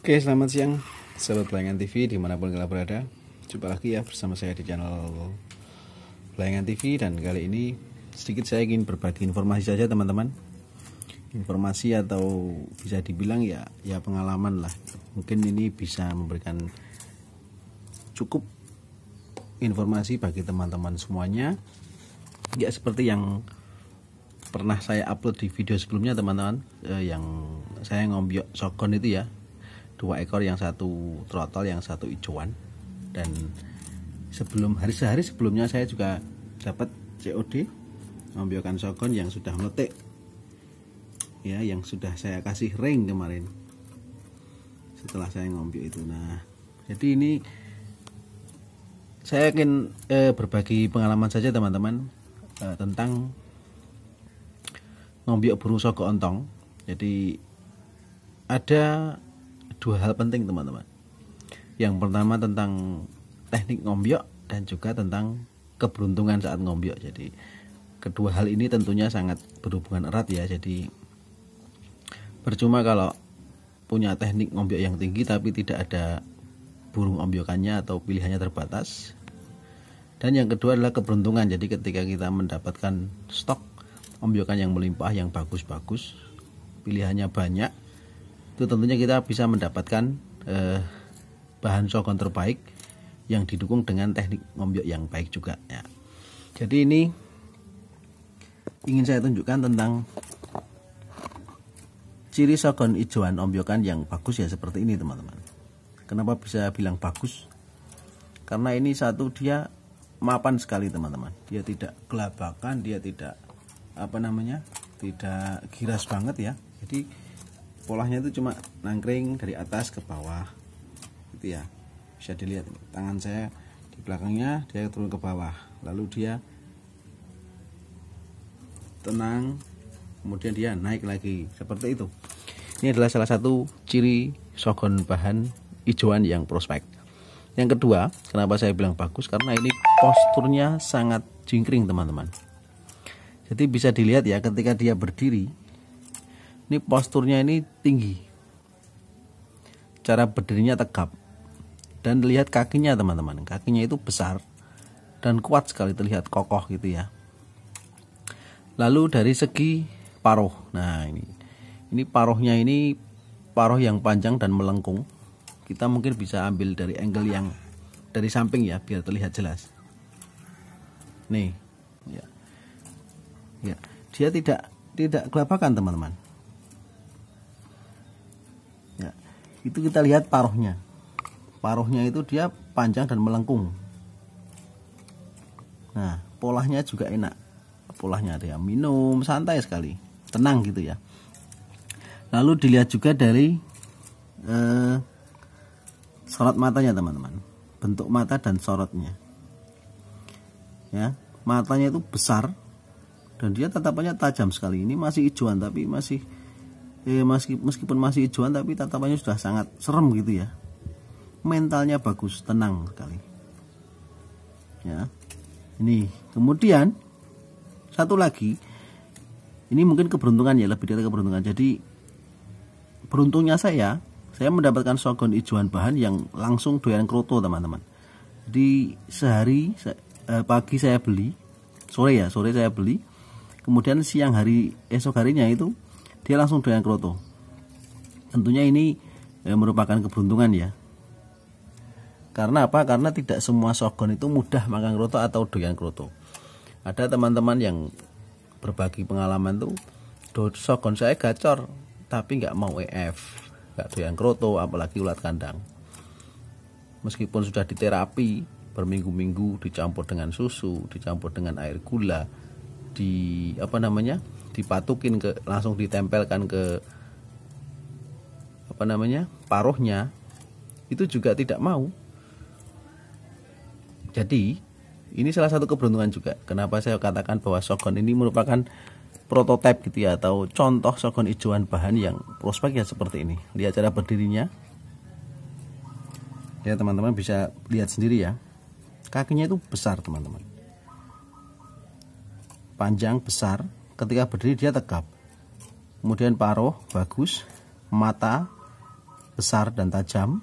Oke, selamat siang sahabat Pelayangan TV dimanapun kalian berada. Jumpa lagi ya bersama saya di channel Pelayangan TV. Dan kali ini sedikit saya ingin berbagi informasi saja teman-teman. Informasi atau bisa dibilang ya pengalaman lah. Mungkin ini bisa memberikan cukup informasi bagi teman-teman semuanya. Ya seperti yang pernah saya upload di video sebelumnya teman-teman, yang saya ngombyok shogun itu ya, 2 ekor, yang satu trotol, yang satu ijoan. Dan sehari sebelumnya saya juga dapat COD ngombyokan shogun yang sudah meletik ya, yang sudah saya kasih ring kemarin setelah saya ngombyok itu. Nah, jadi ini saya ingin berbagi pengalaman saja teman-teman, tentang ngombyok burung sogo ontong. Jadi ada 2 hal penting teman-teman. Yang pertama tentang teknik ngombyok dan juga tentang keberuntungan saat ngombyok. Jadi kedua hal ini tentunya sangat berhubungan erat ya. Jadi percuma kalau punya teknik ngombyok yang tinggi tapi tidak ada burung ombyokannya atau pilihannya terbatas. Dan yang kedua adalah keberuntungan. Jadi ketika kita mendapatkan stok ombyokan yang melimpah, yang bagus-bagus, pilihannya banyak, itu tentunya kita bisa mendapatkan bahan shogun terbaik yang didukung dengan teknik ngombyok yang baik juga ya. Jadi ini ingin saya tunjukkan tentang ciri shogun ijoan ombyokan yang bagus ya, seperti ini teman-teman. Kenapa bisa bilang bagus? Karena ini satu, dia mapan sekali teman-teman. Dia tidak gelabakan, dia tidak tidak giras banget ya. Jadi polanya itu cuma nangkring dari atas ke bawah gitu ya. Bisa dilihat tangan saya di belakangnya, dia turun ke bawah, lalu dia tenang, kemudian dia naik lagi seperti itu. Ini adalah salah satu ciri shogun bahan ijoan yang prospek. Yang kedua, kenapa saya bilang bagus? Karena ini posturnya sangat jingkring teman-teman. Jadi bisa dilihat ya, ketika dia berdiri, ini posturnya ini tinggi, cara berdirinya tegap, dan lihat kakinya teman-teman. Kakinya itu besar dan kuat sekali, terlihat kokoh gitu ya. Lalu dari segi paruh, nah ini paruhnya, ini paruh yang panjang dan melengkung. Kita mungkin bisa ambil dari angle yang dari samping ya, biar terlihat jelas. Nih ya, dia tidak gelabakan teman-teman ya. Itu kita lihat paruhnya itu dia panjang dan melengkung. Nah, polanya juga enak, polanya dia minum santai sekali, tenang gitu ya. Lalu dilihat juga dari sorot matanya teman-teman, bentuk mata dan sorotnya ya. Matanya itu besar dan dia tatapannya tajam sekali. Ini masih ijoan tapi meskipun masih ijoan tapi tatapannya sudah sangat serem gitu ya. Mentalnya bagus, tenang sekali ya. Ini kemudian satu lagi, ini mungkin keberuntungan ya, lebih dari keberuntungan. Jadi beruntungnya saya mendapatkan shogun ijoan bahan yang langsung doyan kroto teman-teman. Jadi sehari pagi saya beli, sore saya beli, kemudian esok harinya itu dia langsung doyan kroto. Tentunya ini merupakan keberuntungan ya. Karena apa? Karena tidak semua shogun itu mudah makan kroto atau doyan kroto. Ada teman-teman yang berbagi pengalaman tuh, shogun saya gacor tapi nggak mau EF, nggak doyan kroto, apalagi ulat kandang. Meskipun sudah diterapi berminggu-minggu, dicampur dengan susu, dicampur dengan air gula, dipatukin langsung ditempelkan ke paruhnya, itu juga tidak mau. Jadi ini salah satu keberuntungan juga. Kenapa saya katakan bahwa shogun ini merupakan prototipe gitu ya, atau contoh shogun ijoan bahan yang prospek ya, seperti ini. Lihat cara berdirinya ya, teman-teman bisa lihat sendiri ya. Kakinya itu besar teman-teman, panjang, besar. Ketika berdiri dia tegap. Kemudian paruh bagus, mata besar dan tajam.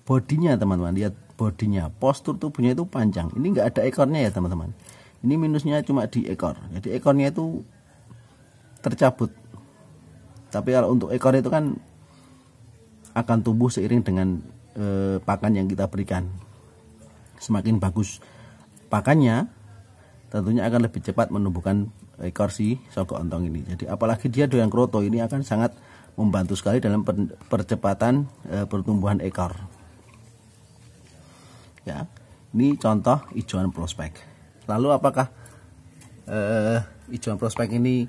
Bodinya teman-teman, lihat bodinya, postur tubuhnya itu panjang. Ini enggak ada ekornya ya teman-teman. Ini minusnya cuma di ekor. Jadi ekornya itu tercabut. Tapi kalau untuk ekor itu kan akan tumbuh seiring dengan pakan yang kita berikan. Semakin bagus pakannya, tentunya akan lebih cepat menumbuhkan ekor si sogok ontong ini. Jadi apalagi dia doyan kroto, ini akan sangat membantu sekali dalam percepatan pertumbuhan ekor. Ya, ini contoh hijauan prospek. Lalu apakah hijauan prospek ini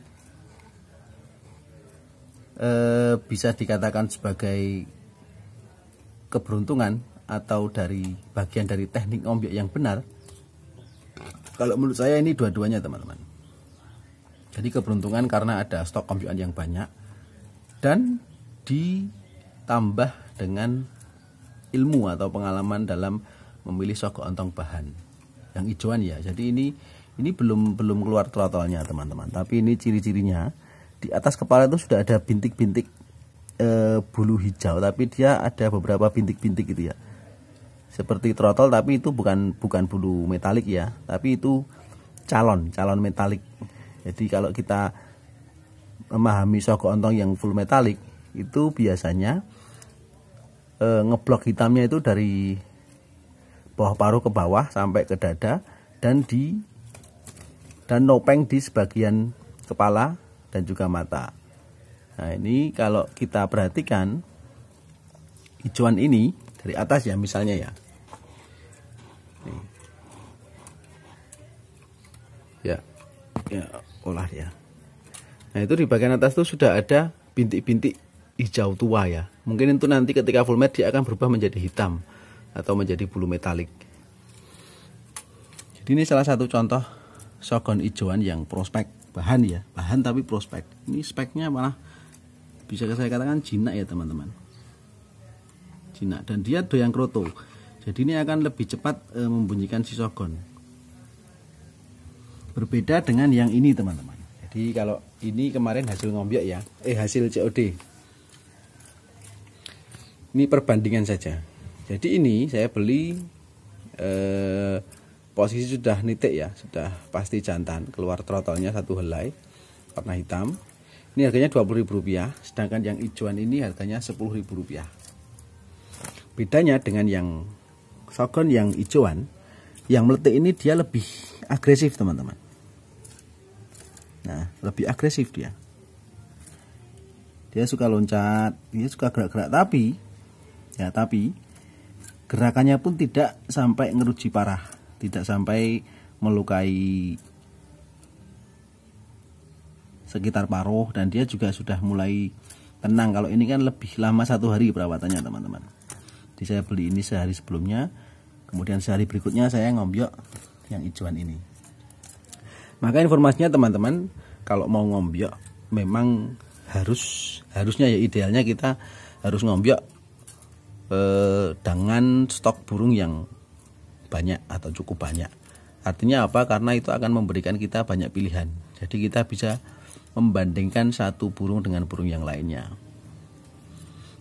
bisa dikatakan sebagai keberuntungan atau dari bagian dari teknik ngombyok yang benar? Kalau menurut saya ini dua-duanya teman-teman. Jadi keberuntungan karena ada stok ngombyokan yang banyak dan ditambah dengan ilmu atau pengalaman dalam memilih sogok ontong bahan yang hijauan ya. Jadi ini belum keluar trotolnya teman-teman, tapi ini ciri-cirinya. Di atas kepala itu sudah ada bintik-bintik bulu hijau, tapi dia ada beberapa bintik-bintik gitu ya, seperti trotol, tapi itu bukan bulu metalik ya, tapi itu calon metalik. Jadi kalau kita memahami sogok ontong yang full metalik, itu biasanya ngeblok hitamnya itu dari bawah paruh ke bawah sampai ke dada, dan nopeng di sebagian kepala dan juga mata. Nah ini kalau kita perhatikan hijauan ini dari atas ya, misalnya ya, nih. ya olah ya. Nah itu di bagian atas tuh sudah ada bintik-bintik hijau tua ya. Mungkin itu nanti ketika full matte dia akan berubah menjadi hitam atau menjadi bulu metalik. Jadi ini salah satu contoh sogon hijauan yang prospek bahan ya, bahan tapi prospek. Ini speknya malah bisa saya katakan jinak ya teman-teman, jinak, dan dia doyan kroto. Jadi ini akan lebih cepat membunyikan si sogon. Berbeda dengan yang ini teman-teman. Jadi kalau ini kemarin hasil ngombyok ya, hasil COD. Ini perbandingan saja. Jadi ini saya beli posisi sudah nitik ya, sudah pasti jantan, keluar trotolnya satu helai warna hitam. Ini harganya Rp20.000, sedangkan yang hijauan ini harganya Rp10.000. Bedanya dengan yang sogon yang hijauan, yang meletik ini dia lebih agresif teman-teman. Nah, lebih agresif dia. Dia suka loncat, dia suka gerak-gerak, tapi gerakannya pun tidak sampai ngeruji parah, tidak sampai melukai sekitar paruh, dan dia juga sudah mulai tenang. Kalau ini kan lebih lama, 1 hari perawatannya teman-teman. Jadi saya beli ini sehari sebelumnya, kemudian sehari berikutnya saya ngombyok yang hijauan ini. Maka informasinya teman-teman, kalau mau ngombyok memang harusnya ya, idealnya kita harus ngombyok dengan stok burung yang banyak atau cukup banyak. Artinya apa? Karena itu akan memberikan kita banyak pilihan. Jadi kita bisa membandingkan satu burung dengan burung yang lainnya.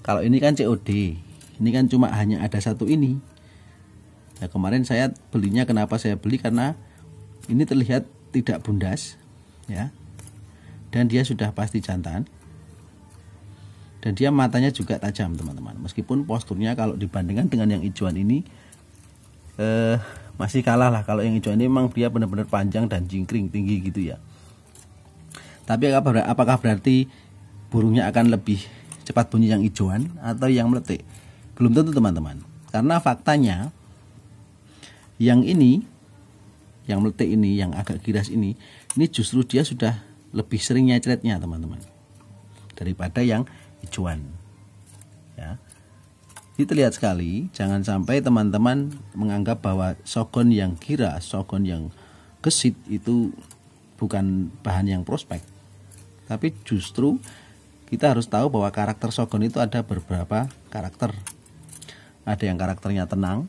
Kalau ini kan COD, ini kan cuma hanya ada satu ini. Nah, kemarin saya belinya, kenapa saya beli? Karena ini terlihat tidak bundas ya, dan dia sudah pasti jantan, dan dia matanya juga tajam teman-teman. Meskipun posturnya kalau dibandingkan dengan yang hijauan ini masih kalah lah. Kalau yang hijauan ini memang dia benar-benar panjang dan jingkring tinggi gitu ya. Tapi apakah berarti burungnya akan lebih cepat bunyi yang hijauan atau yang meletik? Belum tentu teman-teman, karena faktanya yang ini, yang meletik ini, yang agak giras ini justru dia sudah lebih sering nyecretnya teman-teman daripada yang hijauan ya. Ini terlihat sekali. Jangan sampai teman-teman menganggap bahwa sogon yang giras, sogon yang gesit itu bukan bahan yang prospek. Tapi justru kita harus tahu bahwa karakter sogon itu ada beberapa karakter. Ada yang karakternya tenang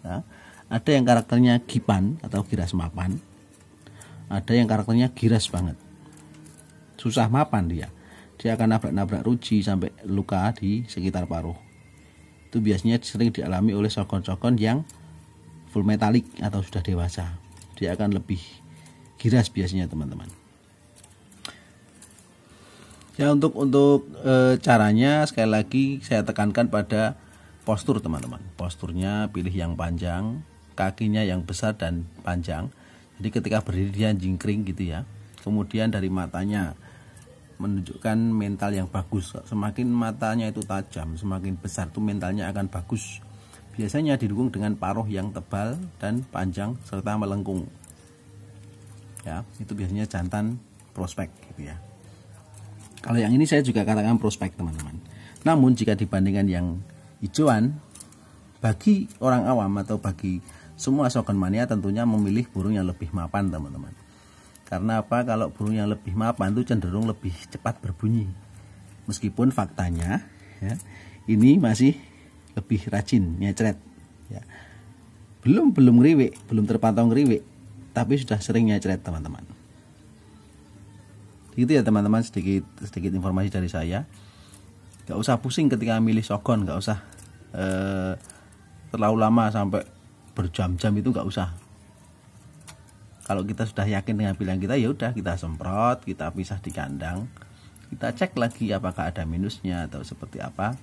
ya, ada yang karakternya gipan atau giras mapan, ada yang karakternya giras banget, susah mapan dia dia akan nabrak-nabrak ruji sampai luka di sekitar paruh. Itu biasanya sering dialami oleh sogon-sogon yang full metalik atau sudah dewasa. Dia akan lebih giras biasanya teman-teman. Ya, untuk caranya sekali lagi saya tekankan pada postur teman-teman. Posturnya pilih yang panjang, kakinya yang besar dan panjang. Jadi ketika berdiri dia jingkring gitu ya. Kemudian dari matanya menunjukkan mental yang bagus. Semakin matanya itu tajam, semakin besar itu mentalnya akan bagus. Biasanya didukung dengan paruh yang tebal dan panjang serta melengkung. Ya, itu biasanya jantan prospek gitu ya. Kalau yang ini saya juga katakan prospek teman-teman. Namun jika dibandingkan yang hijauan, bagi orang awam atau bagi semua sogon mania tentunya memilih burung yang lebih mapan teman-teman. Karena apa? Kalau burung yang lebih mapan itu cenderung lebih cepat berbunyi. Meskipun faktanya ya, ini masih lebih rajin nyecret. Ya. Belum ngeriwik, belum terpantau ngeriwik, tapi sudah sering nyecret teman-teman. Gitu ya teman-teman, sedikit informasi dari saya. Gak usah pusing ketika milih sogon, gak usah terlalu lama sampai berjam-jam, itu gak usah. Kalau kita sudah yakin dengan pilihan kita, ya udah kita semprot, kita pisah di kandang, kita cek lagi apakah ada minusnya atau seperti apa,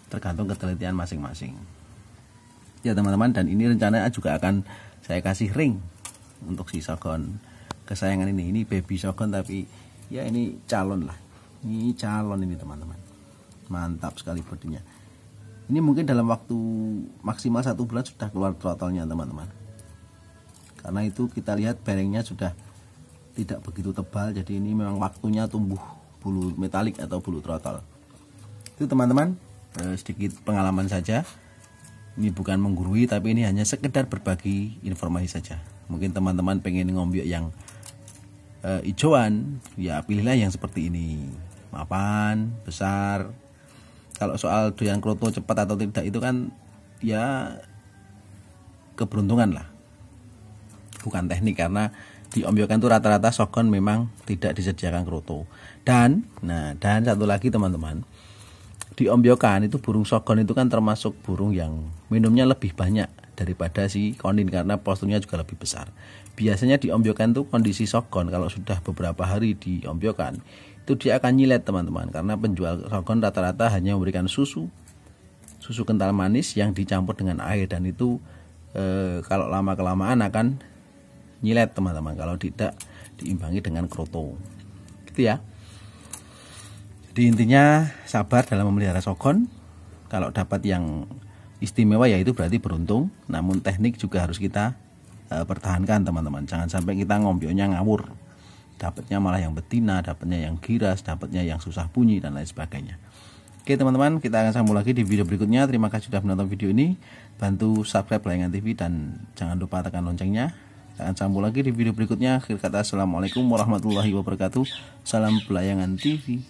tergantung ketelitian masing-masing. Ya teman-teman, dan ini rencananya juga akan saya kasih ring untuk si sogon kesayangan ini baby sogon, tapi ya ini calon lah, ini calon ini teman-teman, mantap sekali bodinya. Ini mungkin dalam waktu maksimal 1 bulan sudah keluar trotolnya teman-teman, karena itu kita lihat bearingnya sudah tidak begitu tebal, jadi ini memang waktunya tumbuh bulu metalik atau bulu trotol. Itu teman-teman, sedikit pengalaman saja. Ini bukan menggurui, tapi ini hanya sekedar berbagi informasi saja. Mungkin teman-teman pengen ngombyok yang hijauan, ya pilihlah yang seperti ini, mapan, besar. Kalau soal doyan kroto cepat atau tidak itu kan ya keberuntungan lah, bukan teknik, karena di ombyokan itu rata-rata sogon memang tidak disediakan kroto. Dan satu lagi teman-teman, di ombyokan itu burung sogon itu kan termasuk burung yang minumnya lebih banyak daripada si konin, karena posturnya juga lebih besar. Biasanya di ombyokan itu kondisi sogon kalau sudah beberapa hari di ombyokan itu dia akan nyilet teman-teman, karena penjual sogon rata-rata hanya memberikan susu kental manis yang dicampur dengan air, dan itu kalau lama kelamaan akan nyilet teman-teman kalau tidak diimbangi dengan kroto gitu ya. Jadi intinya sabar dalam memelihara sogon. Kalau dapat yang istimewa ya itu berarti beruntung, namun teknik juga harus kita pertahankan teman-teman. Jangan sampai kita ngombyoknya ngawur, dapatnya malah yang betina, dapatnya yang giras, dapatnya yang susah bunyi dan lain sebagainya. Oke teman-teman, kita akan sambung lagi di video berikutnya. Terima kasih sudah menonton video ini. Bantu subscribe Belayangan TV dan jangan lupa tekan loncengnya. Kita akan sambung lagi di video berikutnya. Akhir kata, assalamualaikum warahmatullahi wabarakatuh. Salam Belayangan TV.